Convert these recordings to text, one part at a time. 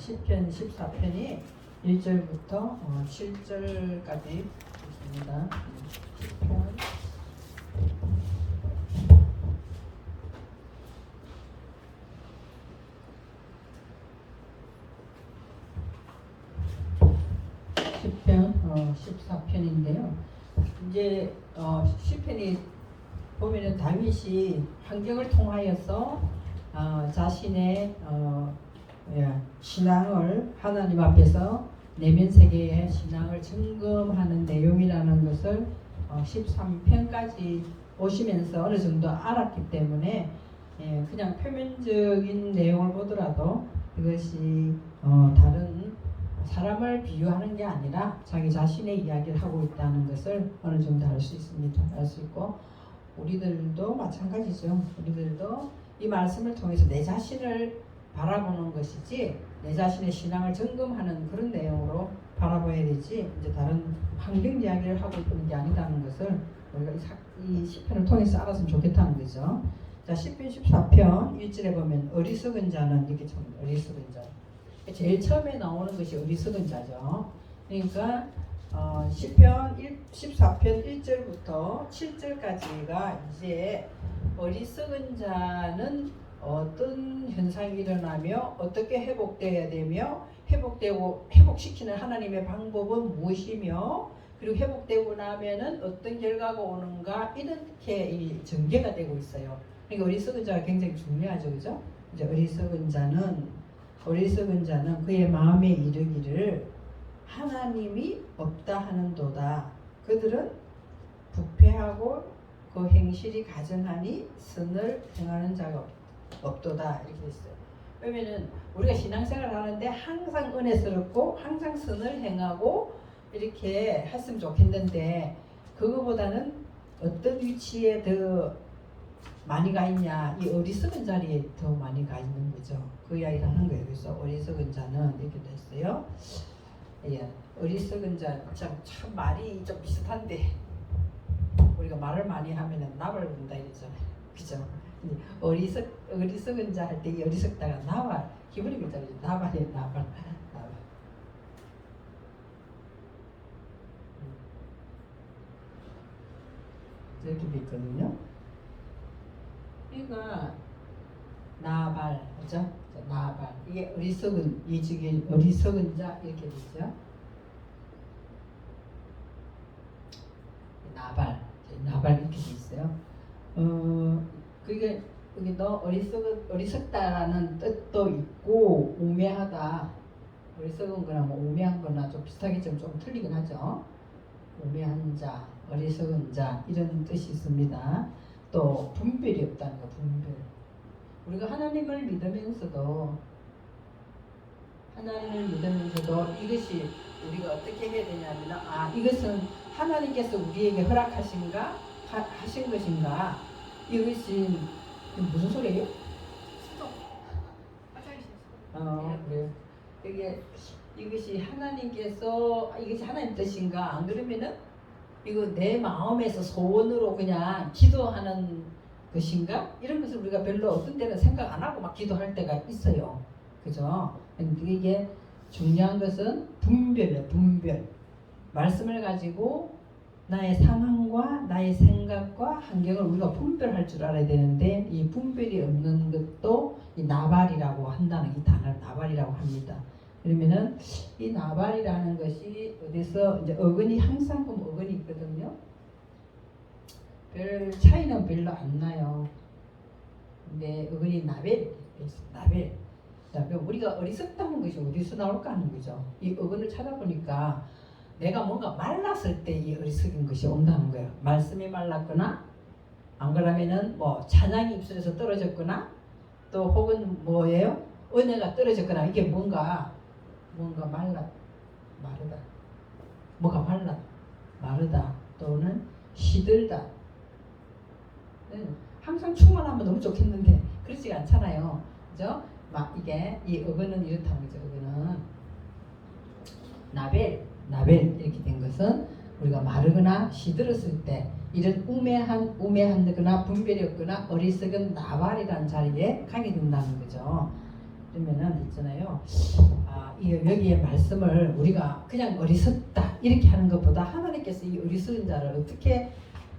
시편 14편이 1절부터 7절까지 있습니다. 시편 14편인데요. 이제 시편이 보면은 다윗이 환경을 통하여서 자신의 신앙을 하나님 앞에서 내면 세계의 신앙을 점검하는 내용이라는 것을 13편까지 오시면서 어느 정도 알았기 때문에 그냥 표면적인 내용을 보더라도 이것이 다른 사람을 비유하는 게 아니라 자기 자신의 이야기를 하고 있다는 것을 어느 정도 알 수 있습니다. 알 수 있고 우리들도 마찬가지죠. 우리들도 이 말씀을 통해서 내 자신을 바라보는 것이지 내 자신의 신앙을 점검하는 그런 내용으로 바라봐야 되지 이제 다른 환경 이야기를 하고 있는 게 아니라는 것을 우리가 이 시편을 통해서 알았으면 좋겠다는 거죠. 자, 시편 14편 1절에 보면 어리석은 자는 이렇게 좀 어리석은 자. 제일 처음에 나오는 것이 어리석은 자죠. 그러니까 시편 14편 1절부터 7절까지가 이제 어리석은 자는 어떤 현상이 일어나며 어떻게 회복되어야 되며 회복시키는 하나님의 방법은 무엇이며 그리고 회복되고 나면은 어떤 결과가 오는가 이렇게 이 전개가 되고 있어요. 그러니까 어리석은 자가 굉장히 중요하죠, 그죠? 이제 어리석은 자는 그의 마음에 이르기를 하나님이 없다 하는도다. 그들은 부패하고 그 행실이 가증하니 선을 행하는 자가 없도다. 이렇게 있어요. 왜냐면은 우리가 신앙생활을 하는데 항상 은혜스럽고 항상 선을 행하고 이렇게 했으면 좋겠는데 그거보다는 어떤 위치에 더 많이 가 있냐, 이 어리석은 자리에 더 많이 가 있는 거죠. 그 이야기를 하는 거예요. 그래서 어리석은 자는 이렇게 됐어요. 예, 어리석은 자 참 말이 좀 비슷한데 우리가 말을 많이 하면은 나발 본다 이러잖아요. 그죠? 어리석은 자 할 때 이 어리석다가 나발 기분이 그렇잖아요. 나발이에요, 나발. 이렇게 돼 있거든요. 그러니까 나발, 그죠? 나발. 이게 어리석은 이직이 어리석은 자 이렇게 되죠. 나발 이렇게 돼 있어요. 그게 여기 너 어리석다라는 뜻도 있고 우매하다. 어리석은 거나 뭐 우매한 거나 좀 비슷하게 좀 틀리긴 하죠. 우매한 자, 어리석은 자 이런 뜻이 있습니다. 또 분별이 없다는 거, 분별. 우리가 하나님을 믿으면서도 이것이 우리가 어떻게 해야 되냐면 이것은 하나님께서 우리에게 하신 것인가? 이것이 무슨 소리예요? 수도 화장실 그래요. 이것이 하나님께서 이것이 하나님 뜻인가? 안 그러면은 이거 내 마음에서 소원으로 그냥 기도하는 것인가? 이런 것을 우리가 별로 어떤 때는 생각 안 하고 막 기도할 때가 있어요. 그죠? 이게 중요한 것은 분별이에요. 분별. 말씀을 가지고 나의 상황과 나의 생각과 환경을 우리가 분별할 줄 알아야 되는데 이 분별이 없는 것도 이 나발이라고 한다는 이 단어를 나발이라고 합니다. 그러면은 이 나발이라는 것이 어디서 이제 어근이 항상 보면 어근이 있거든요. 별 차이는 별로 안 나요. 근데 어근이 나벨. 그다음에 우리가 어리석다는 것이 어디서 나올까 하는 거죠. 이 어근을 찾아보니까 내가 뭔가 말랐을 때 이 어리석인 것이 온다는 거예요. 말씀이 말랐거나 안 그러면은 뭐 찬양이 입술에서 떨어졌거나 또 혹은 뭐예요? 은혜가 떨어졌거나 이게 뭔가 마르다. 뭐가 마르다 또는 시들다. 항상 충만하면 너무 좋겠는데 그렇지 않잖아요. 그죠? 막 이게 이 어근은 이렇다는 거죠. 어근은 나벨 이렇게 된 것은 우리가 마르거나 시들었을 때 이런 우매한 거나 분별이 없거나 어리석은 나발이라는 자리에 가게 된다는 거죠. 그러면은 있잖아요. 여기에 말씀을 우리가 그냥 어리석다 이렇게 하는 것보다 하나님께서 이 어리석은 자를 어떻게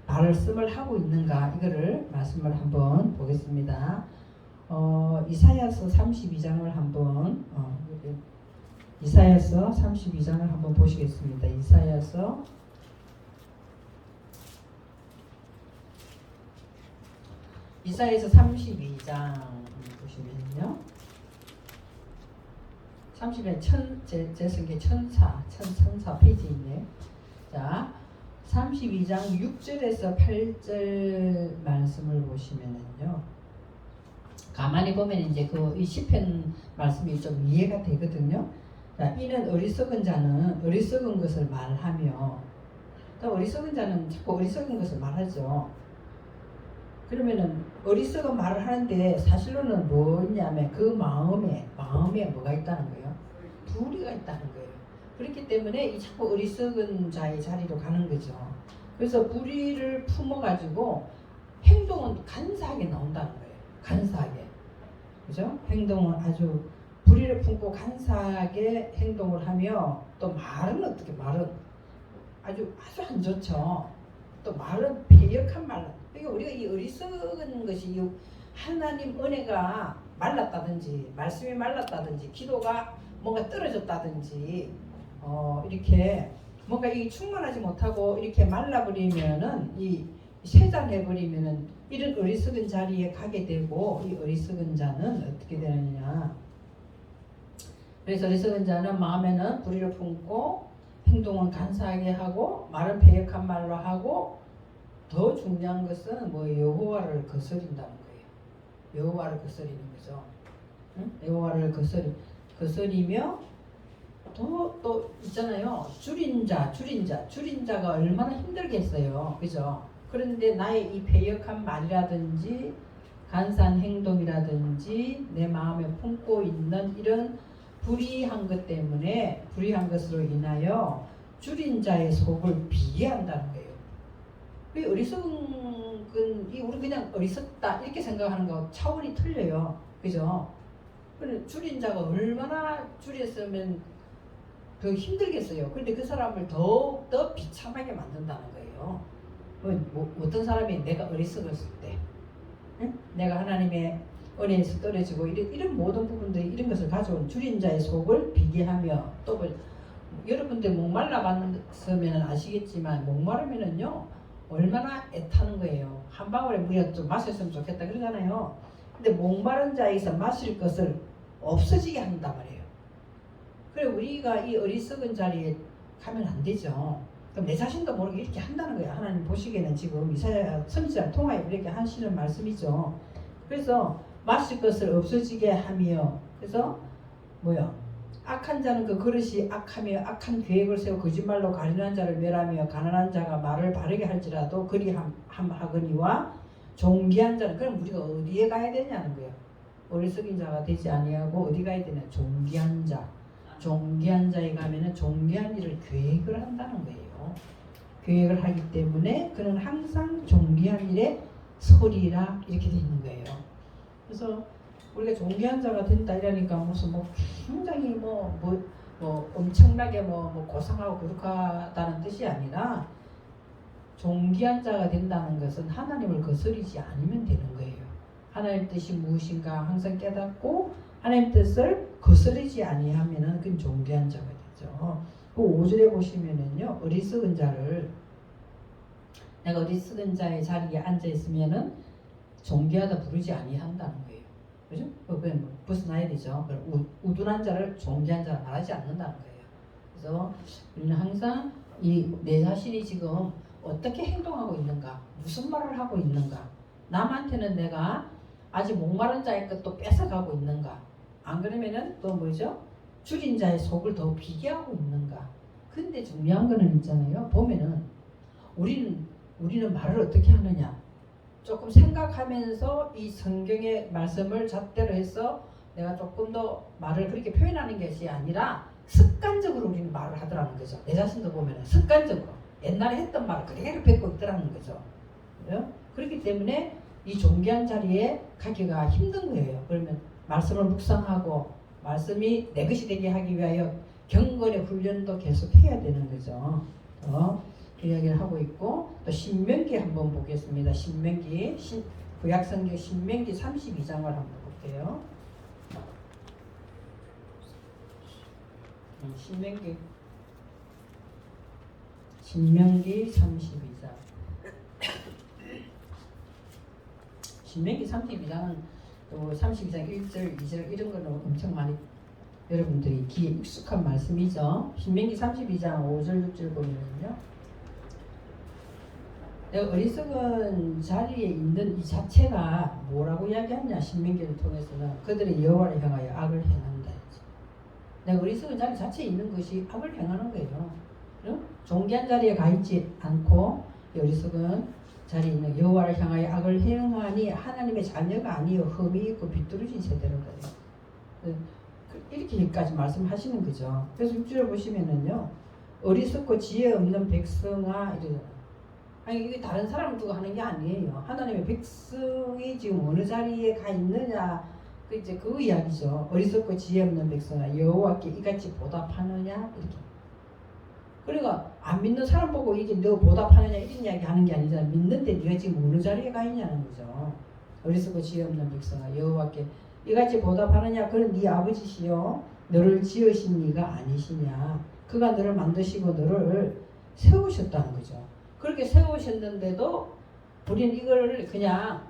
말씀을 하고 있는가 이거를 말씀을 한번 보겠습니다. 이사야서 32장을 한번 이사야서 32장을 한번 보시겠습니다. 이사야서 32장 보시면요. 30에 제 성경 천사 페이지 있네. 자, 32장 6절에서 8절 말씀을 보시면은요. 가만히 보면 이제 이 시편 말씀이 좀 이해가 되거든요. 자, 이는 어리석은 자는 어리석은 것을 말하며, 또 어리석은 자는 자꾸 어리석은 것을 말하죠. 그러면은 어리석은 말을 하는데 사실로는 뭐냐면 그 마음에 뭐가 있다는 거예요? 불의가 있다는 거예요. 그렇기 때문에 이 자꾸 어리석은 자의 자리로 가는 거죠. 그래서 불의를 품어가지고 행동은 간사하게 나온다는 거예요. 간사하게. 그죠? 행동은 아주 불의를 품고 간사하게 행동을 하며, 또 말은 어떻게 말은 아주 안 좋죠. 또 말은 배역한 말. 그러니까 우리가 이 어리석은 것이 하나님 은혜가 말랐다든지 말씀이 말랐다든지 기도가 뭔가 떨어졌다든지 이렇게 뭔가 이 충만하지 못하고 이렇게 말라버리면은 이 쇠잔해버리면은 이런 어리석은 자리에 가게 되고, 이 어리석은 자는 어떻게 되느냐. 그래서 어리석은 자는 마음에는 불의를 품고 행동은 간사하게 하고 말은 배역한 말로 하고, 더 중요한 것은 여호와를 거스린다는 거예요. 여호와를 거스리는 거죠. 응? 여호와를 거스리며 또 있잖아요. 줄인 자가 얼마나 힘들겠어요. 그죠? 그런데 나의 이 배역한 말이라든지 간사한 행동이라든지 내 마음에 품고 있는 이런 불의한 것 때문에, 불의한 것으로 인하여 줄인 자의 속을 비게 한다는 거예요. 어리석은 우리 그냥 어리석다 이렇게 생각하는 거 차원이 틀려요. 그죠? 줄인 자가 얼마나 줄였으면 더 힘들겠어요. 그런데 그 사람을 더욱더 비참하게 만든다는 거예요. 어떤 사람이 내가 어리석었을 때, 응? 내가 하나님의 은혜에서 떨어지고 이런 모든 부분들이 이런 것을 가져온 줄인 자의 속을 비게 하며, 또 여러분들 목말라 봤으면 아시겠지만 목마르면은요 얼마나 애타는 거예요. 한 방울의 물이라도 좀 마셨으면 좋겠다 그러잖아요. 근데 목마른 자에서 마실 것을 없어지게 한단 말이에요. 그래 우리가 이 어리석은 자리에 가면 안 되죠. 그럼 내 자신도 모르게 이렇게 한다는 거예요. 하나님 보시기에는 지금 이사야 선지자를 통하여 이렇게 하시는 말씀이죠. 그래서 마실 것을 없어지게 하며, 그래서 악한 자는 그 그릇이 악하며 악한 계획을 세워 거짓말로 가련한 자를 멸하며, 가난한 자가 말을 바르게 할지라도 그리함하거니와, 존귀한 자는, 그럼 우리가 어디에 가야 되냐는 거예요. 어리석인 자가 되지 아니하고 어디 가야 되냐? 존귀한 자. 존귀한 자에 가면은 존귀한 일을 계획을 한다는 거예요. 계획을 하기 때문에 그는 항상 존귀한 일에 서리라 이렇게 돼 있는 거예요. 그래서 우리가 존귀한 자가 된다 이러니까 무슨 굉장히 엄청나게 고상하고 거룩하다는 뜻이 아니라, 존귀한 자가 된다는 것은 하나님을 거스르지 않으면 되는 거예요. 하나님 뜻이 무엇인가 항상 깨닫고 하나님 뜻을 거스르지 아니하면은 그건 존귀한 자가 되죠. 그 5절에 보시면은요, 어리석은 자를, 내가 어리석은 자의 자리에 앉아 있으면은 존귀하다 부르지 아니한다는 거예요. 그죠? 그건 벗어나야 되죠. 우둔한 자를 존귀한 자라 말하지 않는다는 거예요. 그래서 우리는 항상 내 자신이 지금 어떻게 행동하고 있는가, 무슨 말을 하고 있는가, 남한테는 내가 아직 목마른 자의 것도 뺏어가고 있는가, 안 그러면은 또 줄인 자의 속을 더 비게 하고 있는가. 근데 중요한 거는 있잖아요. 보면은 우리는 말을 어떻게 하느냐, 조금 생각하면서 이 성경의 말씀을 잣대로 해서 내가 조금 더 말을 그렇게 표현하는 것이 아니라 습관적으로 우리는 말을 하더라는 거죠. 내 자신도 보면 습관적으로 옛날에 했던 말을 그대로 뱉고 있더라는 거죠. 그렇기 때문에 이 존귀한 자리에 가기가 힘든 거예요. 그러면 말씀을 묵상하고 말씀이 내 것이 되게 하기 위하여 경건의 훈련도 계속 해야 되는 거죠. 그 이야기를 하고 있고 또 신명기 한번 보겠습니다. 신명기 구약성경 신명기 32장을 한번 볼게요. 신명기 32장. 신명기 32장은 또 32장 1절, 2절 이런 거는 엄청 많이 여러분들이 귀에 익숙한 말씀이죠. 신명기 32장 5절, 6절 보면요. 내가 어리석은 자리에 있는 이 자체가 뭐라고 이야기하냐. 신명기를 통해서는 그들의 여호와를 향하여 악을 행한다. 내가 어리석은 자리 자체에 있는 것이 악을 행하는 거예요. 존귀한 자리에 가 있지 않고 어리석은 자리에 있는 여호와를 향하여 악을 행하니 하나님의 자녀가 아니요 흠이 있고 비뚤어진 세대로다. 이렇게까지 말씀하시는 거죠. 그래서 6절에 보시면은요, 어리석고 지혜 없는 백성아 이러잖아요. 아니 이게 다른 사람을 두고 하는 게 아니에요. 하나님의 백성이 지금 어느 자리에 가 있느냐, 그 이제 그 이야기죠. 어리석고 지혜 없는 백성아 여호와께 이같이 보답하느냐 이렇게. 그러니까 안 믿는 사람 보고 이게 너 보답하느냐 이런 이야기 하는 게 아니잖아. 믿는데 네가 지금 어느 자리에 가 있냐는 거죠. 어리석고 지혜 없는 백성아 여호와께 이같이 보답하느냐. 그는 네 아버지시요 너를 지으신 이가 아니시냐. 그가 너를 만드시고 너를 세우셨다는 거죠. 그렇게 세우셨는데도 우리는 이걸 그냥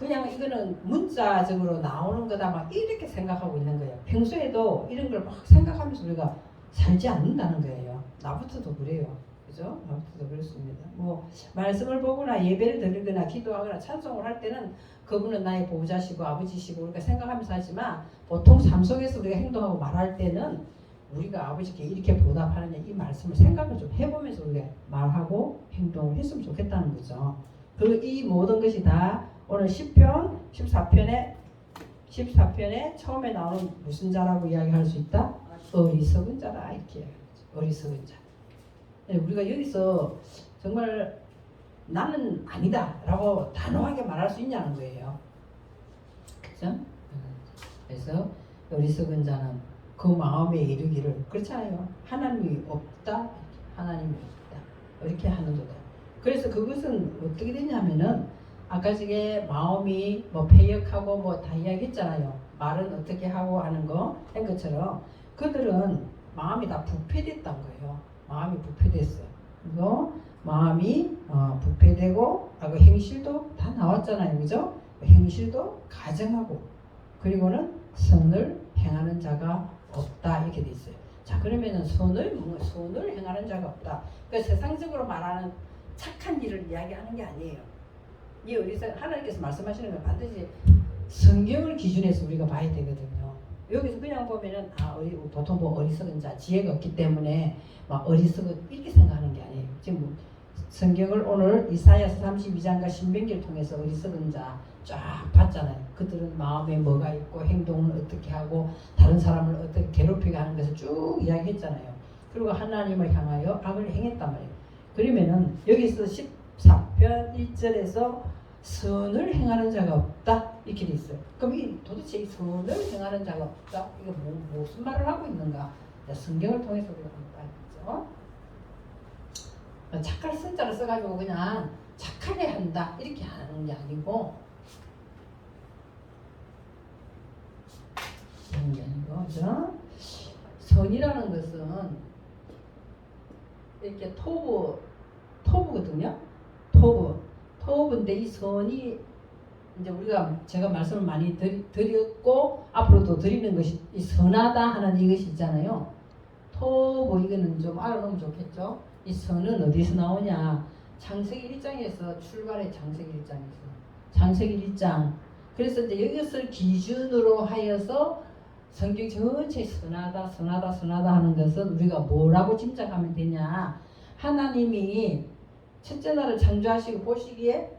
이거는 문자적으로 나오는 거다 막 이렇게 생각하고 있는 거예요. 평소에도 이런 걸 막 생각하면서 우리가 살지 않는다는 거예요. 나부터도 그래요. 그죠? 나부터도 그렇습니다. 뭐 말씀을 보거나 예배를 드리거나 기도하거나 찬송을 할 때는 그분은 나의 보호자시고 아버지시고 우리가 생각하면서 하지만 보통 삶 속에서 우리가 행동하고 말할 때는 우리가 아버지께 이렇게 보답하느냐 이 말씀을 생각을 좀 해보면서 우리가 말하고 행동을 했으면 좋겠다는 거죠. 그리고 이 모든 것이 다 오늘 10편 14편에 처음에 나오는 무슨 자라고 이야기할 수 있다? 어리석은 자다 이렇게 어리석은 자. 우리가 여기서 정말 나는 아니다 라고 단호하게 말할 수 있냐는 거예요. 그렇죠? 그래서 어리석은 자는 그 마음에 이르기를 그렇잖아요. 하나님이 없다. 하나님이 없다. 이렇게 하는 거다. 그래서 그것은 어떻게 되냐면은 아까 저게 마음이 뭐 패역하고 뭐 다 이야기했잖아요. 말은 어떻게 하고 하는 거 한 것처럼 그들은 마음이 다 부패됐단 거예요. 마음이 부패됐어요. 그리고 마음이 부패되고 그 행실도 다 나왔잖아요. 그죠? 행실도 가정하고 그리고는 선을 행하는 자가 없다 이렇게 돼 있어요. 자 그러면은 선을 행하는 자가 없다. 그러니까 세상적으로 말하는 착한 일을 이야기하는 게 아니에요. 이 하나님께서 말씀하시는 건 반드시 성경을 기준해서 우리가 봐야 되거든요. 여기서 그냥 보면은 보통 뭐 어리석은 자 지혜가 없기 때문에 막 어리석은 이렇게 생각하는 게 아니에요. 지금 성경을 오늘 이사야서 32장과 신명기를 통해서 어리석은 자 쫙 봤잖아요. 그들은 마음에 뭐가 있고 행동을 어떻게 하고 다른 사람을 어떻게 괴롭히게 하는 것을 쭉 이야기했잖아요. 그리고 하나님을 향하여 악을 행했단 말이에요. 그러면은 여기서 14편 1절에서 선을 행하는 자가 없다 이렇게 돼 있어요. 그럼 도대체 이 선을 행하는 자가 없다 이거 무슨 말을 하고 있는가? 성경을 통해서 우리가 한다 했죠. 착할 쓴자를 써가지고 그냥 착하게 한다 이렇게 하는 게 아니고 그런 게 아니고 그죠? 선이라는 것은 이렇게 토부거든요. 토부인데 이 선이 이제 제가 말씀을 많이 드렸고 앞으로도 드리는 것이 이 선하다 하는 이것이 있잖아요. 토부 이거는 좀 알아놓으면 좋겠죠. 이 선은 어디서 나오냐? 창세기 1장에서 출발해. 창세기 1장. 그래서 이제 이것을 기준으로 하여서 성경 전체 선하다 하는 것은 우리가 뭐라고 짐작하면 되냐? 하나님이 첫째 날을 창조하시고 보시기에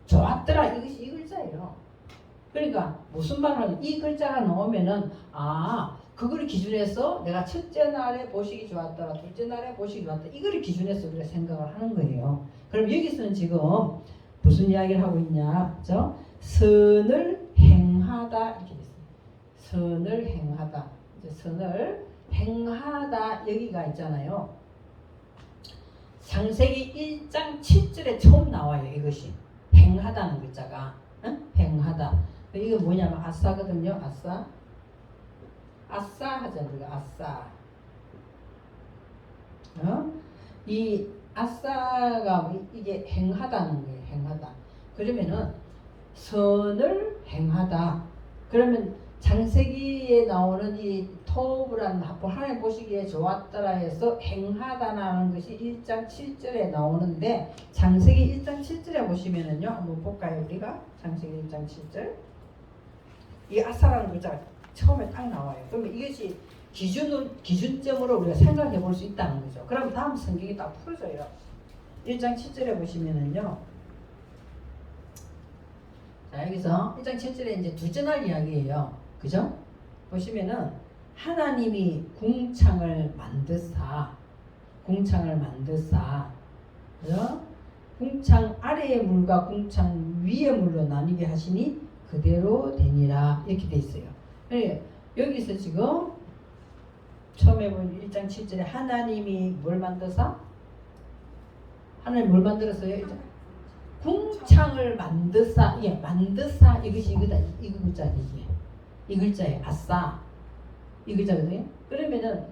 좋았더라. 이것이 이 글자예요. 그러니까 무슨 말을 하냐? 이 글자가 나오면은 그거를 기준해서 내가 첫째 날에 보시기 좋았더라, 둘째 날에 보시기 좋았더라. 이거를 기준해서 우리가 생각을 하는 거예요. 그럼 여기서는 지금 무슨 이야기를 하고 있냐? 그죠? 선을 행하다 이렇게 됐어요. 선을 행하다. 이제 선을 행하다 여기가 있잖아요. 창세기 1장 7절에 처음 나와요. 이것이 행하다는 글자가 행하다. 이거 뭐냐면 아싸거든요. 아싸 하잖아요. 우리가 아싸. 이 아싸가 이게 행하다는 거예요. 행하다. 그러면은 선을 행하다. 그러면 창세기에 나오는 이 토브라는 합본 하나님 보시기에 좋았더라 해서 행하다라는 것이 1장 7절에 나오는데 창세기 1장 7절에 보시면은요. 한번 볼까요? 우리가 창세기 1장 7절 이 아싸라는 글자가 처음에 딱 나와요. 그러면 이것이 기준점으로 우리가 생각해 볼 수 있다는 거죠. 그럼 다음 성경이 딱 풀어져요. 1장 7절에 보시면은요. 자, 여기서 1장 7절에 이제 둘째 날 이야기예요. 그죠? 보시면은 하나님이 궁창을 만드사 그죠? 궁창 아래의 물과 궁창 위의 물로 나뉘게 하시니 그대로 되니라 이렇게 돼 있어요. 여기서 지금 처음에 본 1장 7절에 하나님이 뭘 만드사? 하나님 뭘 만들었어요? 궁창을 만드사. 예, 만드사 이것이 이거다. 이거 글자지. 이 글자에 아싸. 이 글자거든요. 그러면은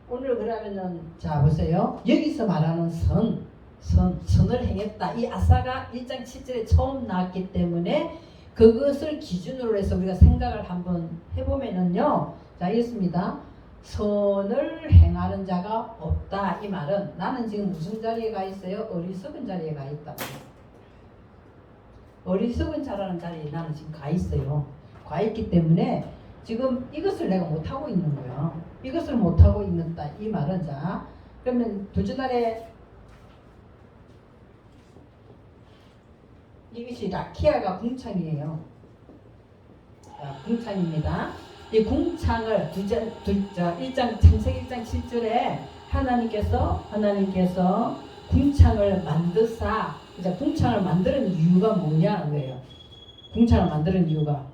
오늘 그러면은 자 보세요. 여기서 말하는 선을 행했다. 이 아싸가 1장 7절에 처음 나왔기 때문에 그것을 기준으로 해서 우리가 생각을 한번 해보면은요. 자 이렇습니다. 선을 행하는 자가 없다. 이 말은 나는 지금 무슨 자리에 가 있어요? 어리석은 자리에 가 있다. 어리석은 자라는 자리에 나는 지금 가 있어요. 가 있기 때문에 지금 이것을 내가 못하고 있는 거예요. 이것을 못하고 있는다. 이 말은 자 그러면 둘째 날에 이것이 라키아가 궁창이에요. 자, 궁창입니다. 이 궁창을 창세기 1장 7절에 하나님께서 궁창을 만드사 이제 궁창을 만드는 이유가 뭐냐는 거예요. 궁창을 만드는 이유가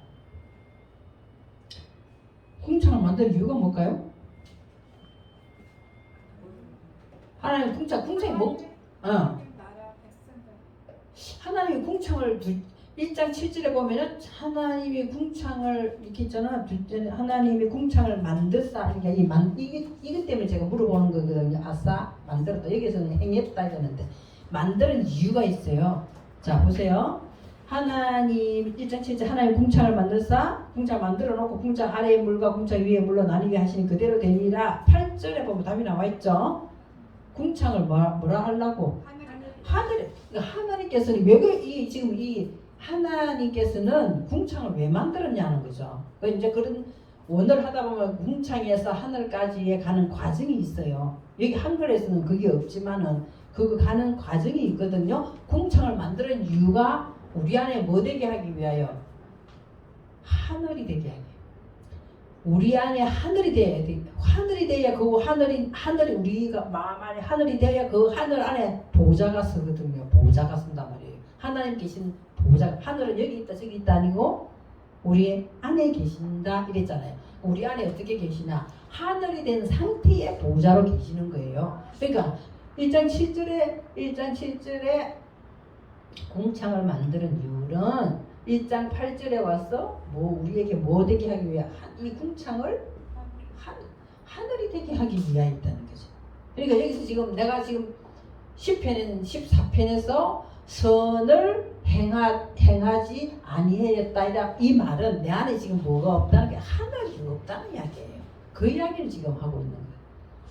뭘까요? 하나님 궁창이 뭐? 하나님이 궁창을 1장 7절에 보면은 하나님이 궁창을 이렇게 있잖아. 하나님이 궁창을 만드사. 그러니까 이것 때문에 제가 물어보는 거거든요. 아싸 만들었다. 여기서는 행했다 이러는데 만드는 이유가 있어요. 자 보세요. 하나님 1장 7절 하나님 궁창을 만드사. 궁창 만들어 놓고 궁창 아래의 물과 궁창 위의 물로 나뉘게 하시니 그대로 되니라. 8절에 보면 답이 나와 있죠. 궁창을 뭐라 하려고? 하나님께서는 왜 지금 이 하나님께서는 궁창을 왜 만들었냐는 거죠. 이제 그런 원어를 하다 보면 궁창에서 하늘까지에 가는 과정이 있어요. 여기 한글에서는 그게 없지만은 그거 가는 과정이 있거든요. 궁창을 만드는 이유가 우리 안에 뭐 되게 하기 위하여? 하늘이 되게 하기. 우리 안에 하늘이 돼야 돼. 하늘이 돼야 그 하늘이 우리가 마음 안에 하늘이 돼야 그 하늘 안에 보좌가 서거든요. 보좌가 선단 말이에요. 하나님 계신 보좌. 하늘은 여기 있다 저기 있다 아니고 우리 안에 계신다 이랬잖아요. 우리 안에 어떻게 계시나? 하늘이 된 상태의 보좌로 계시는 거예요. 그러니까 1장 7절에 궁창을 만드는 이유는 1장 8절에 와서 우리에게 뭐 되게 하기 위해 이 궁창을 하늘이 되게 하기 위하여 있다는 거죠. 그러니까 여기서 지금 내가 지금 14편에서 선을 행하지 아니하였다 이 말은 내 안에 지금 뭐가 없다는 게 하늘이 없다는 이야기예요. 그 이야기를 지금 하고 있는 거예요.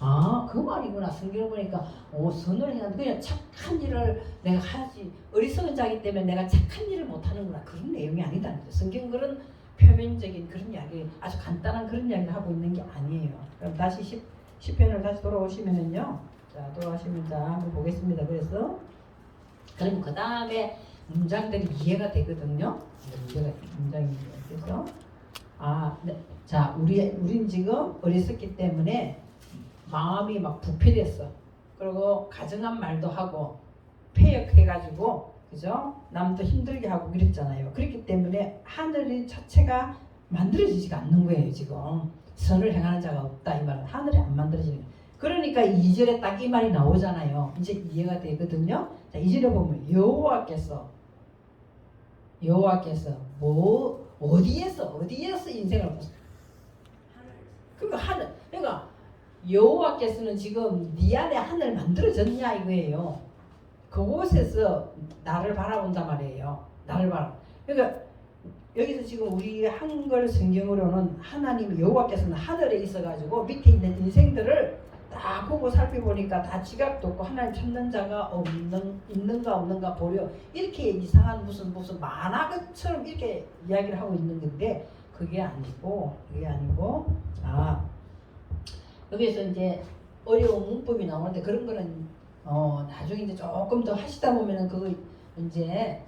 아, 그 말이구나. 성경을 보니까 선을 행한다. 그냥 착한 일을 내가 하지. 어리석은 자기 때문에 내가 착한 일을 못하는구나. 그런 내용이 아니다는 거죠. 성경 그런 표면적인 그런 이야기, 아주 간단한 그런 이야기를 하고 있는 게 아니에요. 그럼 다시 10편을 다시 돌아오시면은요. 자, 돌아오시면 자, 한번 보겠습니다. 그래서 그럼 그 다음에 문장들이 이해가 되거든요. 문장이 그래서 네. 자, 우린 지금 어렸었기 때문에 마음이 막 부패됐어. 그리고 가정한 말도 하고 폐역해가지고 그죠? 남도 힘들게 하고 그랬잖아요. 그렇기 때문에 하늘이 자체가 만들어지지가 않는 거예요. 지금 선을 행하는 자가 없다 이 말은 하늘이 안 만들어지는 거예요. 그러니까 2절에 딱 이 말이 나오잖아요. 이제 이해가 되거든요. 자, 2절에 보면 여호와께서 뭐 어디에서 인생을 보세요. 그러니까 하늘. 그러니까 여호와께서는 지금 네 안에 하늘 만들어졌냐 이거예요. 그곳에서 나를 바라본단 말이에요. 나를 바라. 그러니까 여기서 지금 우리 한글 성경으로는 하나님 여호와께서는 하늘에 있어가지고 밑에 있는 인생들을 다 보고 살펴보니까 다 지각도 없고 하나님 찾는 자가 있는가 없는가 보려 이렇게 이상한 무슨 만화처럼 이렇게 이야기를 하고 있는 건데 그게 아니고 여기서 이제 어려운 문법이 나오는데 그런 거는 나중에 이제 조금 더 하시다 보면은 그거 이제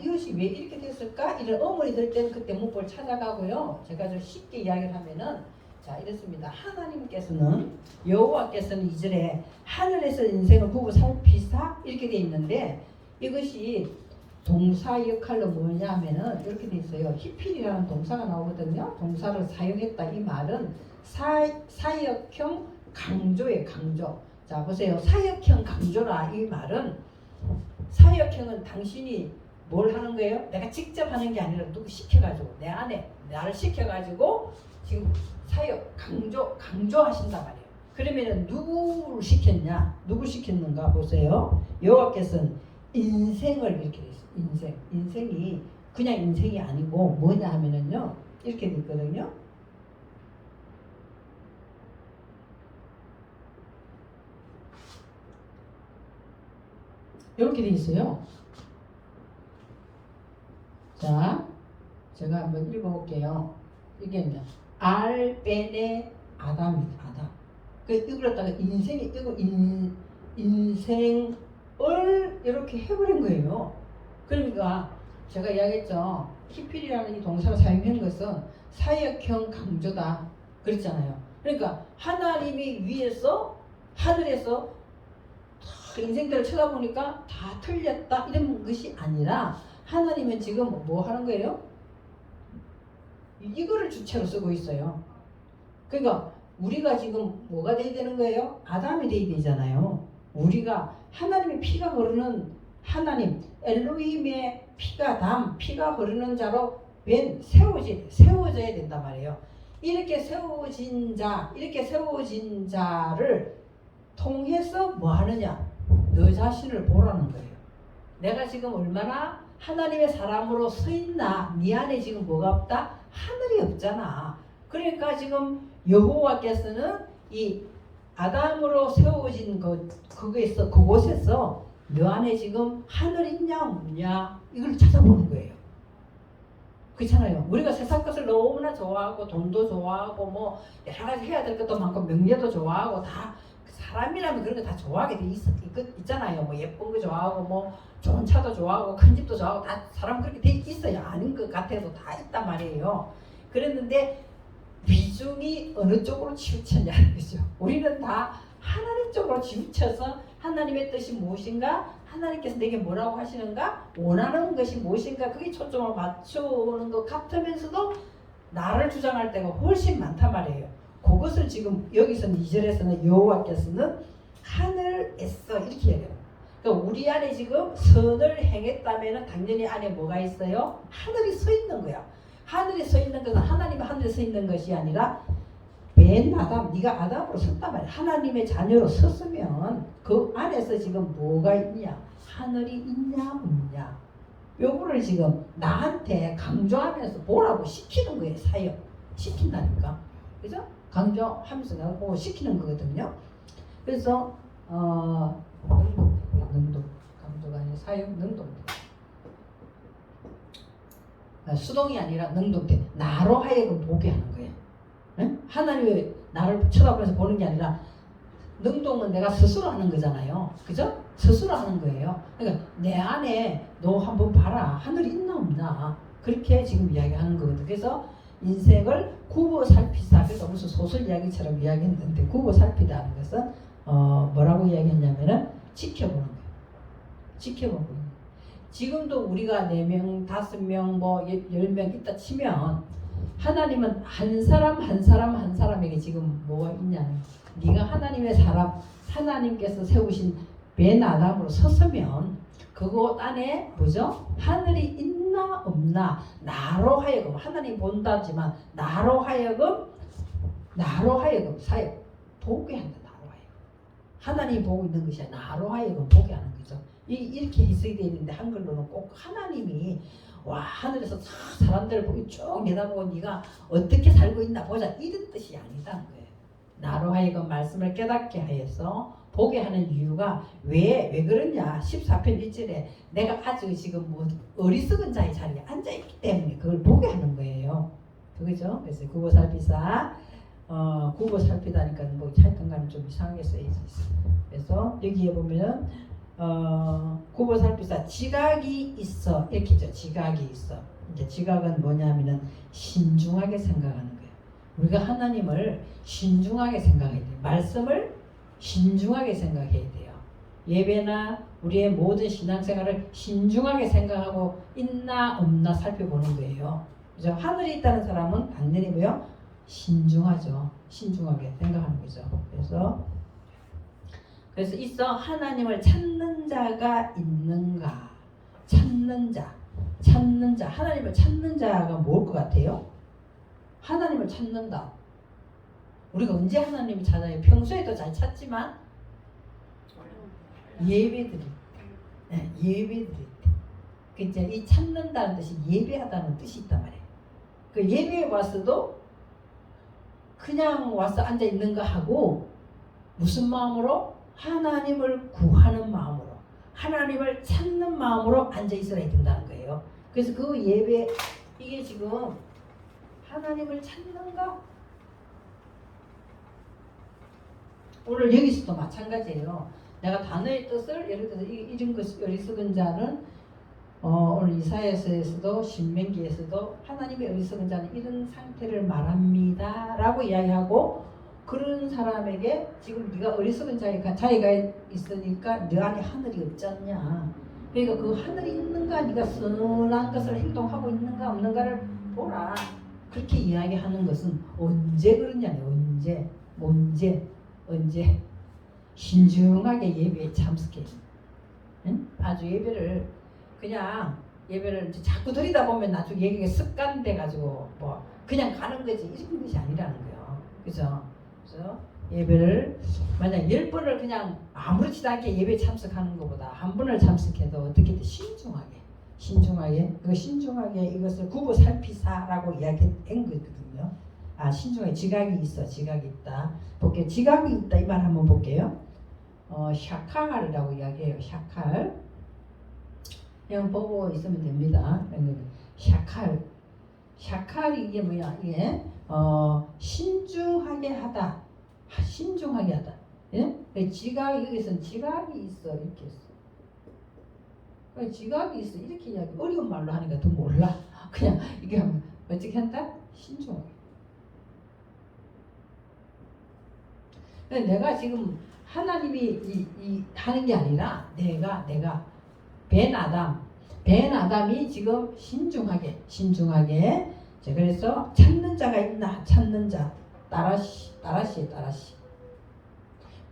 이것이 왜 이렇게 됐을까 이런 어머니 들 때는 그때 문법을 찾아가고요. 제가 좀 쉽게 이야기를 하면은 자 이렇습니다. 하나님께서는 여호와께서는 2절에 하늘에서 인생을 보고 살피사 이렇게 돼 있는데 이것이 동사 역할로 뭐냐 하면은 이렇게 돼 있어요. 히필이라는 동사가 나오거든요. 동사를 사용했다 이 말은 사역형 강조예요. 강조. 자 보세요. 사역형 강조라 이 말은 사역형은 당신이 뭘 하는 거예요? 내가 직접 하는 게 아니라 누구 시켜가지고 내 안에 나를 시켜가지고 지금 사역 강조하신단 말이에요. 그러면은 누구를 시켰냐? 누구 시켰는가 보세요. 여호와께서는 인생을 이렇게 돼 있어요. 인생이 그냥 인생이 아니고 뭐냐 하면은요 이렇게 돼 있거든요. 이렇게 돼 있어요. 자, 제가 한번 읽어볼게요. 이게 뭐냐? 알벤의 아담입니다. 아담. 이걸 갖다가 인생을 이렇게 해버린 거예요. 그러니까 제가 이야기했죠. 히필이라는 이 동사를 사용한 것은 사역형 강조다. 그랬잖아요. 그러니까 하나님이 위에서 하늘에서 인생들을 쳐다보니까 다 틀렸다 이런 것이 아니라 하나님은 지금 뭐 하는 거예요? 이거를 주체로 쓰고 있어요. 그러니까 우리가 지금 뭐가 돼야 되는 거예요? 아담이 돼야 되잖아요. 우리가 하나님의 피가 흐르는 하나님 엘로힘의 피가 흐르는 자로 세워져야 된단 말이에요. 이렇게 세워진 자를 통해서 뭐 하느냐? 너 자신을 보라는 거예요. 내가 지금 얼마나 하나님의 사람으로 서 있나? 네 안에 지금 뭐가 없다? 하늘이 없잖아. 그러니까 지금 여호와께서는 이 아담으로 세워진 그곳에서 너 안에 지금 하늘이 있냐 없냐 이걸 찾아보는 거예요. 그렇잖아요. 우리가 세상 것을 너무나 좋아하고 돈도 좋아하고 뭐 여러 가지 해야 될 것도 많고 명예도 좋아하고 다 사람이라면 그런 거 다 좋아하게 돼 있잖아요. 뭐 예쁜 거 좋아하고 뭐 좋은 차도 좋아하고 큰 집도 좋아하고 다 사람 그렇게 돼 있어요. 아닌 것 같아도 다 있단 말이에요. 그랬는데 비중이 어느 쪽으로 치우쳤냐는 거죠. 우리는 다 하나님 쪽으로 치우쳐서 하나님의 뜻이 무엇인가? 하나님께서 내게 뭐라고 하시는가? 원하는 것이 무엇인가? 그게 초점을 맞추는 것 같으면서도 나를 주장할 때가 훨씬 많단 말이에요. 그것을 지금 여기서는 2절에서는 여호와께서는 하늘에서 이렇게 얘기해요. 그러니까 우리 안에 지금 선을 행했다면 당연히 안에 뭐가 있어요? 하늘이 서 있는 거야. 하늘이 서 있는 것은 하나님의 하늘에 서 있는 것이 아니라 맨 아담, 네가 아담으로 섰단 말이야. 하나님의 자녀로 섰으면 그 안에서 지금 뭐가 있냐? 하늘이 있냐 없냐? 요거를 지금 나한테 강조하면서 보라고 시키는 거예요. 사역 시킨다니까. 그죠? 강조하면서 내가 보고 시키는 거거든요. 그래서 능동 강조가 아니라 사역 능동. 수동이 아니라 능동태. 나로 하여금 보게 하는 거예요. 응? 하나님이 나를 쳐다보면서 보는 게 아니라 능동은 내가 스스로 하는 거잖아요. 그죠? 스스로 하는 거예요. 그러니까 내 안에 너 한번 봐라. 하늘이 있나 없나. 그렇게 지금 이야기하는 거거든요. 그래서 인생을 굽어 살피다. 그래서 무슨 소설 이야기처럼 이야기했는데 굽어 살피다는 것은 뭐라고 이야기했냐면은 지켜보는 거예요. 지켜보는 거예요. 지금도 우리가 4명, 5명, 뭐 10명 있다 치면 하나님은 한 사람 한 사람 한 사람에게 지금 뭐가 있냐. 네가 하나님의 사람, 하나님께서 세우신 맨 아담으로 섰으면 그곳 안에 뭐죠? 하늘이 있나 없나 나로 하여금 하나님 본다지만 나로 하여금 사역 보게 한다. 나로 하여금 하나님이 보고 있는 것이 아니라 나로 하여금 보게 하는 거죠. 이렇게 해석이 되어 있는데 한글로는 꼭 하나님이 와 하늘에서 사람들을 보고 쭉 내다보고 네가 어떻게 살고 있나 보자 이런 뜻이 아니다는 거예요. 나로 하여금 말씀을 깨닫게 하여서 보게 하는 이유가 왜 그러냐. 14편 1절에 내가 아주 지금 뭐 어리석은 자의 자리에 앉아있기 때문에 그걸 보게 하는 거예요. 그거죠. 그래서 국어 살피사 국어 살피다니까 뭐 하여튼간에 좀 이상하게 써있어요. 그래서 여기에 보면 국어 살피사 지각이 있어 이렇게죠. 지각이 있어. 이제 지각은 뭐냐면은 신중하게 생각하는 거예요. 우리가 하나님을 신중하게 생각해야 돼요. 말씀을 신중하게 생각해야 돼요. 예배나 우리의 모든 신앙생활을 신중하게 생각하고 있나 없나 살펴보는 거예요. 그죠? 하늘에 있다는 사람은 당연히 뭐요? 신중하죠. 신중하게 생각하는 거죠. 그래서 있어 하나님을 찾는 자가 있는가? 찾는 자. 하나님을 찾는 자가 뭘 것 같아요? 하나님을 찾는다. 우리가 언제 하나님을 찾아요? 평소에도 잘 찾지만 예배드릴 때, 예배드릴 때. 그 이제 이 찾는다는 뜻이 예배하다는 뜻이 있단 말이에요. 그 예배에 와서도 그냥 와서 앉아 있는가 하고 무슨 마음으로? 하나님을 구하는 마음으로, 하나님을 찾는 마음으로 앉아 있어야 된다는 거예요. 그래서 그 예배 이게 지금 하나님을 찾는가? 오늘 여기서도 마찬가지예요. 내가 단어의 뜻을 예를 들어서 이런 것 어리석은 자는 오늘 이사야서에서도 신명기에서도 하나님의 어리석은 자는 이런 상태를 말합니다 라고 이야기하고 그런 사람에게 지금 네가 어리석은 자기가 있으니까 네 안에 하늘이 없지 않냐. 그러니까 그 하늘이 있는가 네가 선한 것을 행동하고 있는가 없는가를 보라. 그렇게 이야기하는 것은 언제 그러냐면 언제 신중하게 예배에 참석해. 응? 아주 예배를 이제 자꾸 드리다 보면 나중에 예배가 습관돼 가지고 뭐 그냥 가는 거지 이런 것이 아니라는 거예요. 그죠? 그래서 예배를 만약 10번을 그냥 아무렇지도 않게 예배에 참석하는 것보다 한 번을 참석해도 어떻게든 신중하게 이것을 구보 살피사라고 이야기한 거거든요. 신중하게 지각이 있다. 볼게요. 지각이 있다 이 말 한번 볼게요. 샤칼이라고 이야기해요. 샤칼. 그냥 보고 있으면 됩니다. 샤칼이 이게 뭐야? 이게 신중하게 하다. 예? 여기서는 지각이 있어 이렇게 했어. 지각이 있어 이렇게 이야기. 어려운 말로 하니까 더 몰라. 그냥 이게 어떻게 한다? 신중하게. 내가 지금 하나님이 하는 게 아니라 내가 벤 아담이 지금 신중하게 그래서 찾는 자가 있나 찾는 자 따라시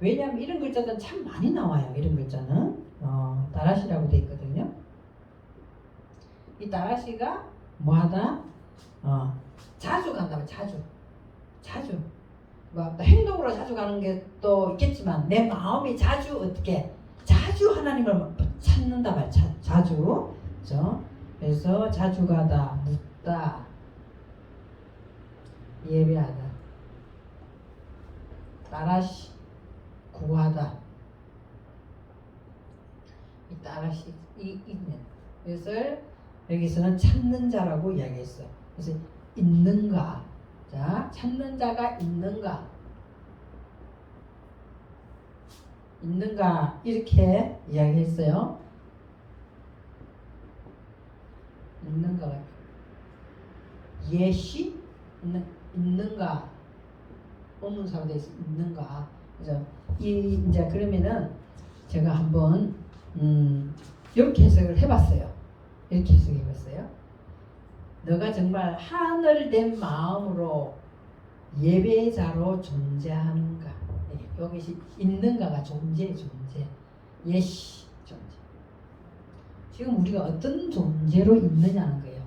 왜냐하면 이런 글자는 참 많이 나와요. 이런 글자는 따라시라고 돼 있거든요. 이 따라시가 뭐하다? 자주 간다면 자주 뭐 행동으로 자주 가는 게 또 있겠지만 내 마음이 자주 하나님을 찾는다 말 자주 그렇죠? 그래서 자주 가다 묻다 예배하다 따라시 구하다 이 따라시 있는 그래서 여기서는 찾는 자라고 이야기했어. 그래서 있는가 자 찾는 자가 있는가 이렇게 이야기했어요. 있는가 예시 있는가 본문사로 되어 있어 있는가. 그래서 이제 그러면은 제가 한번 이렇게 해석을 해봤어요. 너가 정말 하늘된 마음으로 예배자로 존재하는가. 여기 있는가가 존재. 예시 존재. 지금 우리가 어떤 존재로 있느냐는 거예요.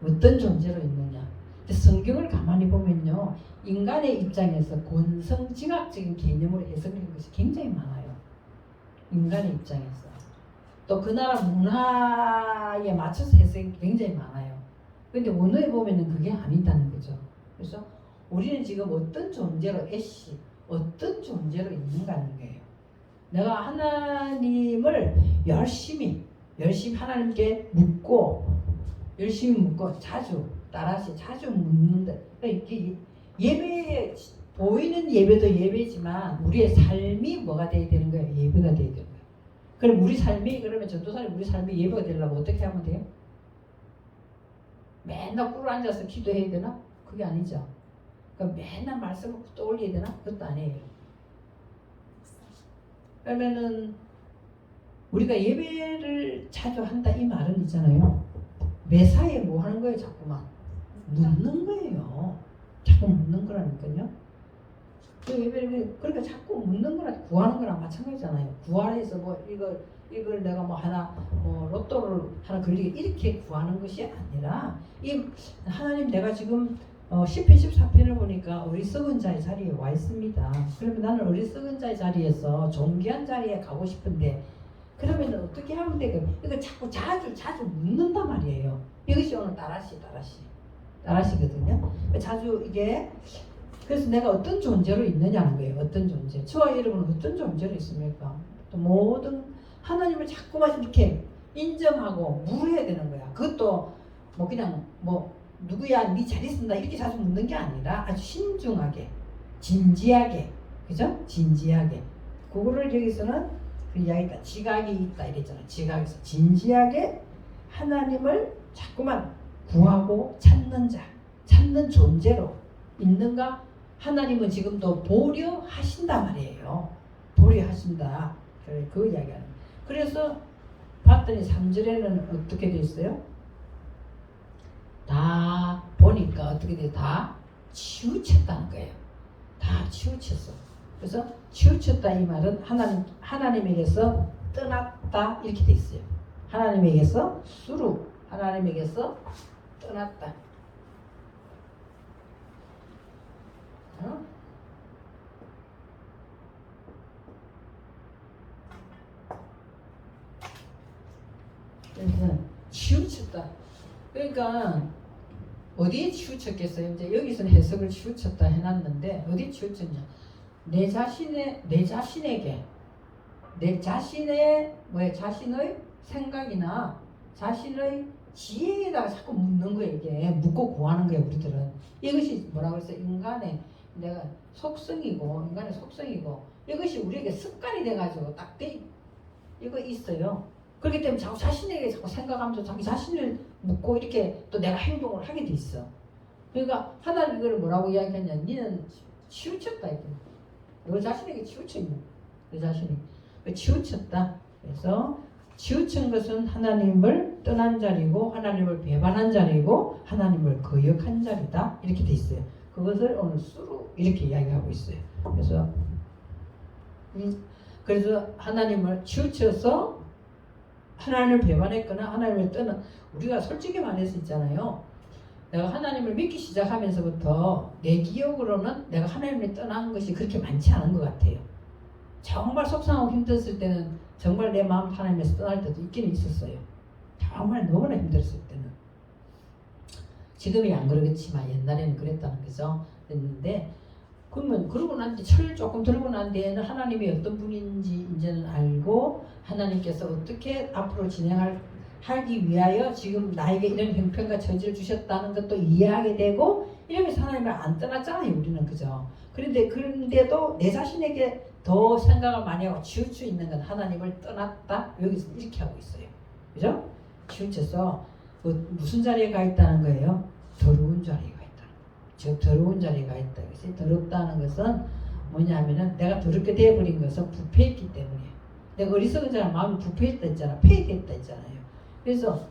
어떤 존재로 있느냐. 근데 성경을 가만히 보면요, 인간의 입장에서 권성징악적인 개념으로 해석하는 것이 굉장히 많아요. 인간의 입장에서. 또 그 나라 문화에 맞춰서 해석이 굉장히 많아요. 근데 원어에 보면은 그게 아니다는 거죠. 그래서 우리는 지금 어떤 존재로 어떤 존재로 있는가 하는 거예요. 내가 하나님을 열심히 하나님께 열심히 묻고 자주 묻는다. 이게 예배, 보이는 예배도 예배지만 우리의 삶이 뭐가 돼야 되는 거예요? 예배가 돼야 되는 거예요. 그럼 우리 삶이, 그러면 전도사님 우리 삶이 예배가 되려면 어떻게 하면 돼요? 맨날 꿇어 앉아서 기도해야 되나? 그게 아니죠. 그러니까 맨날 말씀을 떠올려야 되나? 그것도 아니에요. 그러면은 우리가 예배를 자주 한다 이 말은 있잖아요. 매사에 뭐 하는 거예요? 자꾸만 묻는 거예요. 자꾸 묻는 거라니까요. 그 예배를 그러니까 자꾸 묻는 거나 구하는 거랑 마찬가지잖아요. 구하해서 뭐 이걸 내가 뭐 하나 로또를 하나 걸리게 이렇게 구하는 것이 아니라 이 하나님 내가 지금 10편 14편을 보니까 어리석은 자의 자리에 와 있습니다. 그러면 나는 어리석은 자의 자리에서 존귀한 자리에 가고 싶은데 그러면 어떻게 하면 될까요? 이거 자꾸 자주 묻는단 말이에요. 이것이 오늘 따라시거든요. 자주 이게 그래서 내가 어떤 존재로 있느냐는 거예요. 어떤 존재. 저와 여러분은 어떤 존재로 있습니까? 또 모든 하나님을 자꾸만 이렇게 인정하고 물어야 되는 거야. 그것도 뭐 그냥 뭐 누구야 네 잘 있습니다 이렇게 자주 묻는 게 아니라 아주 신중하게 진지하게, 그죠? 진지하게. 그거를 여기서는 그 이야기다. 지각이 있다 이랬잖아. 지각에서 진지하게 하나님을 자꾸만 구하고 찾는 존재로 있는가? 하나님은 지금도 보려하신다 말이에요. 보려하신다. 그 이야기하는. 그래서 봤더니 3절에는 어떻게 돼 있어요? 다 보니까 어떻게 돼? 다 치우쳤다는 거예요. 다 치우쳤어. 그래서 치우쳤다 이 말은 하나님에게서 떠났다 이렇게 돼 있어요. 하나님에게서 하나님에게서 떠났다. 그래서 치우쳤다. 그러니까 어디에 치우쳤겠어요? 이제 여기서는 해석을 치우쳤다 해놨는데 어디에 치우쳤냐? 내 자신에게 내 자신의 자신의 생각이나 자신의 지혜에다가 자꾸 묻는 거예요. 이게 묻고 구하는 거예요. 우리들은 이것이 뭐라고 해서 인간의 속성이고 이것이 우리에게 습관이 돼가지고 딱 이거 있어요. 그렇기 때문에 자꾸 자신에게 자꾸 생각하면서 자기 자신을 묻고 이렇게 또 내가 행동을 하게 돼 있어. 그러니까 하나님 이걸 뭐라고 이야기하냐? 니는 치우쳤다 이렇게. 너 자신에게 치우쳐 있는. 너 자신이 치우쳤다. 그래서 치우친 것은 하나님을 떠난 자리고 하나님을 배반한 자리고 하나님을 거역한 자리다 이렇게 돼 있어요. 그것을 오늘 수로 이렇게 이야기하고 있어요. 그래서 하나님을 치우쳐서 하나님을 배반했거나 하나님을 떠난, 우리가 솔직히 말해서 있잖아요. 내가 하나님을 믿기 시작하면서부터 내 기억으로는 내가 하나님을 떠난 것이 그렇게 많지 않은 것 같아요. 정말 속상하고 힘들었을 때는 정말 내 마음 하나님에서 떠날 때도 있기는 있었어요. 정말 너무나 힘들었을 때는. 지금이 안 그러겠지만 옛날에는 그랬다는 거죠. 그랬는데 그러면 그러고 난 뒤 철 조금 들고 난 뒤에는 하나님이 어떤 분인지 이제는 알고 하나님께서 어떻게 앞으로 하기 위하여 지금 나에게 이런 형편과 처지를 주셨다는 것도 이해하게 되고 이러면서 하나님을 안 떠났잖아요. 우리는 그죠. 그런데도 내 자신에게 더 생각을 많이 하고 치우쳐 있는 건 하나님을 떠났다. 여기서 이렇게 하고 있어요. 그죠? 치우쳐서 무슨 자리에 가 있다는 거예요? 더러운 자리에 가 있다. 즉 더러운 자리에 가 있다. 그래서 더럽다는 것은 뭐냐면은 내가 더럽게 되어버린 것은 부패했기 때문에 내가 어리석은 자는 마음이 부패했다 했잖아. 폐했다 했잖아요. 그래서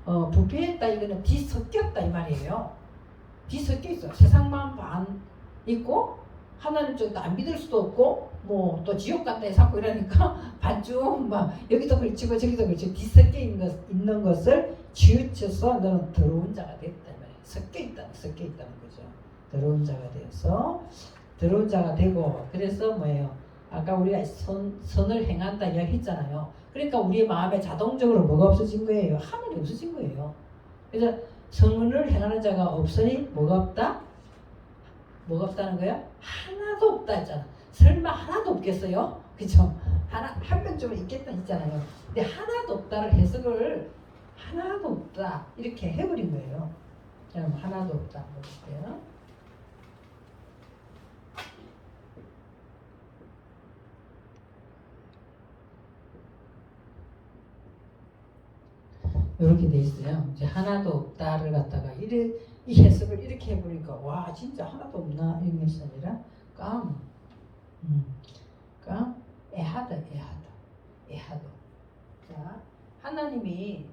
부패했다 이거는 뒤섞였다 이 말이에요. 뒤섞여 있어. 세상만 반 있고 하나님 쪽도 안 믿을 수도 없고 뭐 또 지옥 간다 해서 이러니까 반쯤 막 여기도 걸치고 저기도 걸치고 뒤섞여 있는 것을 치우쳐서 너는 더러운 자가 됐다 이 말이에요. 섞여 있다는 거죠. 더러운 자가 되어서 더러운 자가 되고 그래서 뭐예요? 아까 우리가 선을 행한다 이야기했잖아요. 그러니까 우리의 마음에 자동적으로 뭐가 없어진 거예요? 하늘이 없어진 거예요. 그래서 선을 행하는 자가 없으니 뭐가 없다? 뭐가 없다는 거야? 하나도 없다 했잖아. 설마 하나도 없겠어요? 그죠? 한 명쯤은 있겠다 했잖아요. 근데 하나도 없다를 해석을 하나도 없다 이렇게 해버린 거예요. 그럼 하나도 없다 볼게요. 이렇게 돼 있어요. 이제 하나도 없다를 갖다가 이 해석을 이렇게 해보니까 와 진짜 하나도 없나 이런 것이 아니라 에하드. 자 하나님이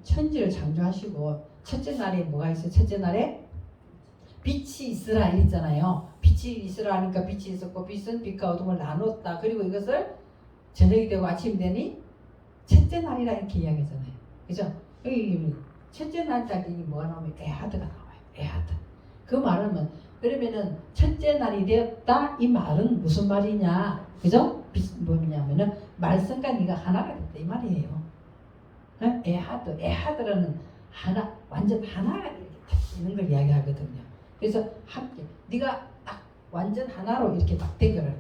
천지를 창조하시고 첫째 날에 뭐가 있어요? 첫째 날에 빛이 있으라 있잖아요. 빛이 있으라 하니까 빛이 있었고 빛은 빛과 어둠을 나눴다. 그리고 이것을 저녁이 되고 아침이 되니 첫째 날이라 이렇게 이야기하잖아요. 그죠? 여기 첫째 날짜리 뭐가 나오면 에하드가 나와요. 에하드. 그 말은 그러면은 첫째 날이 되었다 이 말은 무슨 말이냐? 그죠? 뭐냐면은 말씀과 네가 하나가 됐다 이 말이에요. 에하드라는 하나 완전 하나가 이렇게 있는 걸 이야기하거든요. 그래서 함께 네가 딱 완전 하나로 이렇게 딱 된 거를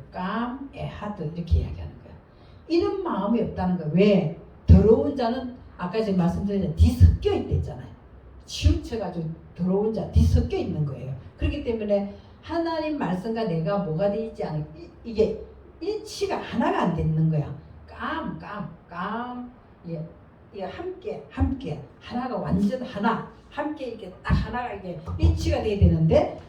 에하드 이렇게 이야기하는 거야. 이런 마음이 없다는 거야. 왜? 더러운 자는 아까 제가 말씀드렸잖아요. 뒤섞여 있다 했잖아요. 치우쳐가지고 더러운 자 뒤섞여 있는 거예요. 그렇기 때문에 하나님 말씀과 내가 뭐가 되어 있지 않아 이게 일치가 하나가 안 되는 거야. 이게 함께 하나가 완전 하나 함께 이렇게 딱 하나가 이게 일치가 돼야 되는데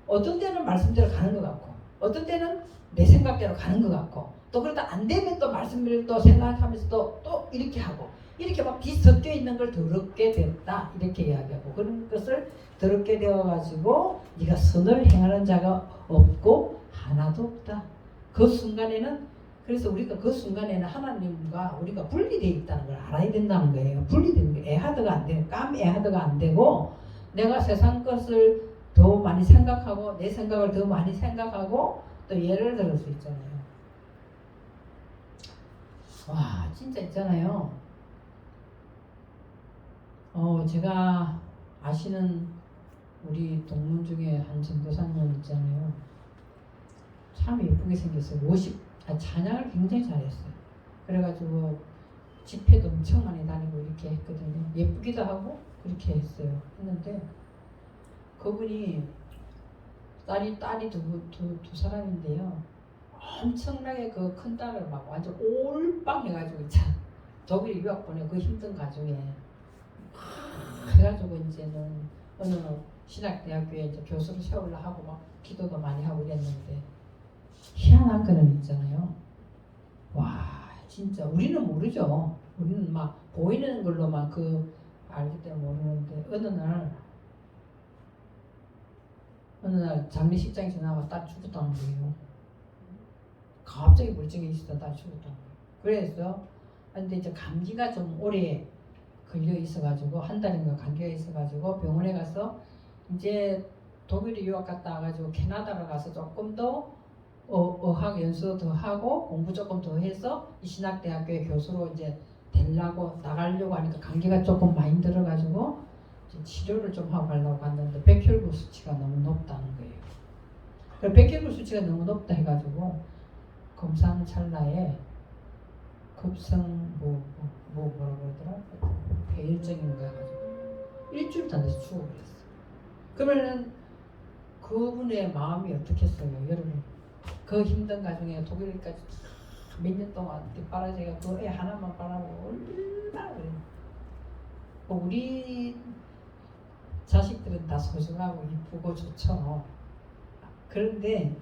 어떤 때는 말씀대로 가는 것 같고 어떤 때는 내 생각대로 가는 것 같고 또 그러다 안 되면 또 말씀을 또 생각하면서 또 이렇게 하고 이렇게 막 뒤섞여 있는 걸 더럽게 되었다 이렇게 이야기하고 그런 것을 더럽게 되어가지고 네가 선을 행하는 자가 없고 하나도 없다. 그 순간에는 그래서 우리가 그 순간에는 하나님과 우리가 분리되어 있다는 걸 알아야 된다는 거예요. 분리되는 게 에하드가 안 되고 에하드가 안 되고 내가 세상 것을 더 많이 생각하고 내 생각을 더 많이 생각하고 또 예를 들을 수 있잖아요. 와 진짜 있잖아요. 제가 아시는 우리 동문 중에 한 전도사님 있잖아요. 참 예쁘게 생겼어요. 찬양을 굉장히 잘했어요. 그래가지고 집회도 엄청 많이 다니고 이렇게 했거든요. 예쁘기도 하고 그렇게 했어요. 했는데 그분이 딸이 두 사람인데요. 엄청나게 그 큰 딸을 막 완전 올빵 해가지고 있잖아. 독일 유학 보내 그 힘든 가정에 해가지고 이제는 어느 신학대학교에 이제 교수로 세우려 하고 막 기도도 많이 하고 이랬는데 희한한 거는 있잖아요. 와 진짜 우리는 모르죠. 우리는 막 보이는 걸로만 알기 때문에 모르는데 어느 날 장례식장에 지나가 딸 죽었다는 거예요. 갑자기 멀쩡히 있었다 딸 죽었다는 거예요. 그래서 근데 이제 감기가 좀 오래 걸려 있어가지고 한 달인가 감기가 있어가지고 병원에 가서 이제 독일에 유학 갔다 와가지고 캐나다로 가서 조금 더 어학 연수 더 하고 공부 조금 더 해서 이 신학대학교의 교수로 이제 나가려고 하니까 감기가 조금 많이 들어가지고 치료를 좀 하고 가려고 갔는데 백혈구 수치가 너무 높다는 거예요. 그 백혈구 수치가 너무 높다 해가지고 검사하는 찰나에 급성 뭐라고 그러더라? 폐혈증인가 해가지고 일주일도 안 돼서 죽어버렸어. 그러면은 그분의 마음이 어떻겠어요, 여러분? 그 힘든 가정에 독일까지 몇 년 동안 빨아제가 그 애 하나만 빨아보고 얼마나 그래요. 우리 자식들은 다 소중하고 이쁘고 좋죠. 그런데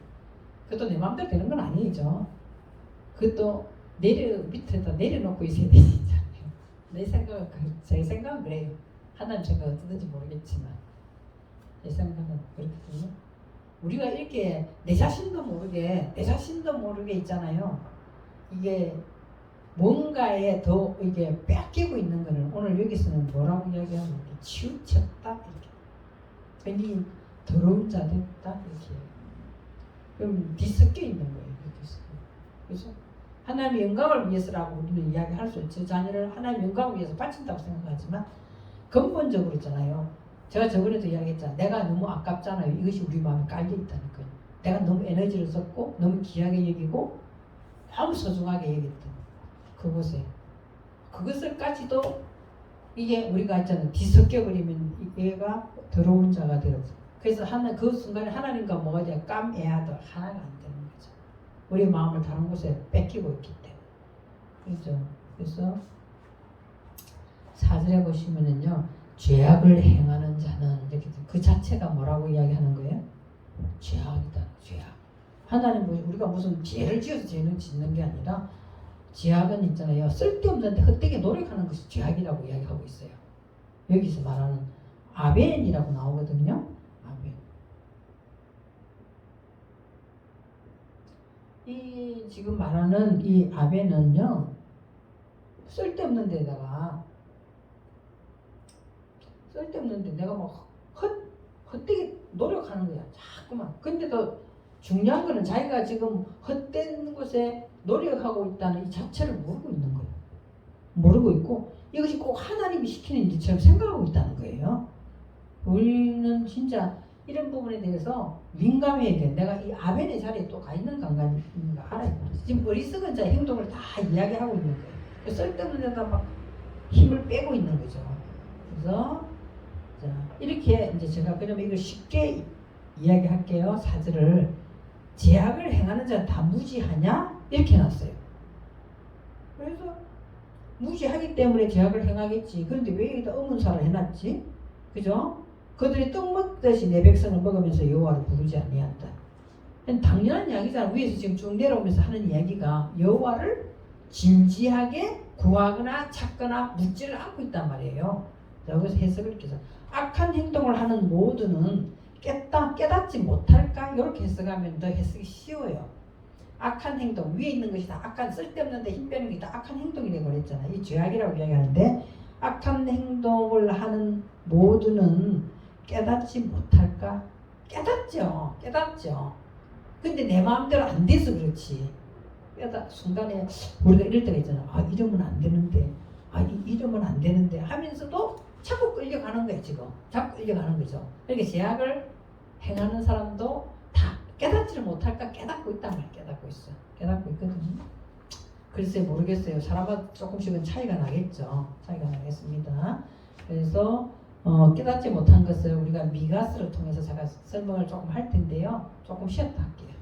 그것도 내 마음대로 되는 건 아니죠. 그것도 밑에다 내려놓고 있어야 되잖아요. 제 생각은 그래요. 하나님 생각은 어떻든지 모르겠지만 제 생각은 그렇거든요. 우리가 이렇게 내 자신도 모르게 있잖아요. 이게 뭔가에 더 이게 뺏기고 있는 거는 오늘 여기서는 뭐라고 이야기하고 이렇게 치우쳤다 이렇게 괜히 더러운 자 됐다 이렇게 그럼 뒤섞여 있는 거예요. 그래서 하나님의 영광을 위해서라고 우리는 이야기할 수 있죠. 자녀를 하나님의 영광을 위해서 바친다고 생각하지만 근본적으로 있잖아요. 제가 저번에도 이야기했잖아요. 내가 너무 아깝잖아요. 이것이 우리 마음에 깔려있다는 거예요. 내가 너무 에너지를 썼고 너무 귀하게 여기고 너무 소중하게 여겼던 그곳에 그것을까지도 이게 우리가 있잖아요. 뒤섞여버리면 얘가 더러운 자가 되어서 그래서 그 순간에 하나님과 뭐가 돼? 깜애하도 하나가 안 되는 거죠. 우리 마음을 다른 곳에 뺏기고 있기 때문에. 그렇죠? 그래서 4절에 보시면은요. 죄악을 행하는 자는 이렇게 그 자체가 뭐라고 이야기하는 거예요? 죄악이다. 죄악. 하나님 우리가 무슨 죄를 지어서 죄는 짓는 게 아니라 죄악은 있잖아요. 쓸데없는데 헛되게 노력하는 것이 죄악이라고 이야기하고 있어요. 여기서 말하는 아벤이라고 나오거든요. 아벤. 이 지금 말하는 이 아벤은요. 쓸데없는 데다가 쓸데없는데 내가 막 헛되게 노력하는 거야. 자꾸만. 근데도 중요한 거는 자기가 지금 헛된 곳에 노력하고 있다는 이 자체를 모르고 있는 거예요. 모르고 있고 이것이 꼭 하나님이 시키는 일처럼 생각하고 있다는 거예요. 우리는 진짜 이런 부분에 대해서 민감해야 돼. 내가 이 아벤의 자리에 또 가 있는 간간인가 알아야 돼. 지금 어리석은 자의 행동을 다 이야기하고 있는 거예요. 쓸데없는 데다 막 힘을 빼고 있는 거죠. 그래서 자, 이렇게 이제 제가 그러면 이걸 쉽게 이야기할게요. 사절을 죄악을 행하는 자는 다 무지하냐? 이렇게 해놨어요. 그래서 무지하기 때문에 죄악을 행하겠지. 그런데 왜 여기다 의문사를 해놨지? 그죠? 그들이 떡 먹듯이 내 백성을 먹으면서 여호와를 부르지 아니한다. 당연한 이야기잖아. 위에서 지금 쭉 내려오면서 하는 이야기가 여호와를 진지하게 구하거나 찾거나 묻지를 않고 있단 말이에요. 여기서 해석을 이렇게 해서 악한 행동을 하는 모두는 깨닫지 못할까? 이렇게 해석하면 더 해석이 쉬워요. 악한 행동, 위에 있는 것이 다 악한 쓸데없는데 힘 빼는 게 다 악한 행동이 되고 그랬잖아요. 이 죄악이라고 이야기하는데 악한 행동을 하는 모두는 깨닫지 못할까? 깨닫죠. 근데 내 마음대로 안 돼서 그렇지. 순간에 우리가 이럴 때가 있잖아. 아, 이러면 안 되는데. 아, 이러면 안 되는데 하면서도 자꾸 끌려가는 거예요. 지금 자꾸 끌려가는 거죠. 이렇게 죄악을 행하는 사람도 다 깨닫지를 못할까? 깨닫고 있단 말이에요. 깨닫고 있어. 깨닫고 있거든요. 글쎄 모르겠어요. 사람마다 조금씩은 차이가 나겠죠. 차이가 나겠습니다. 그래서 깨닫지 못한 것을 우리가 미가스를 통해서 제가 설명을 조금 할 텐데요. 조금 쉬었다 할게요.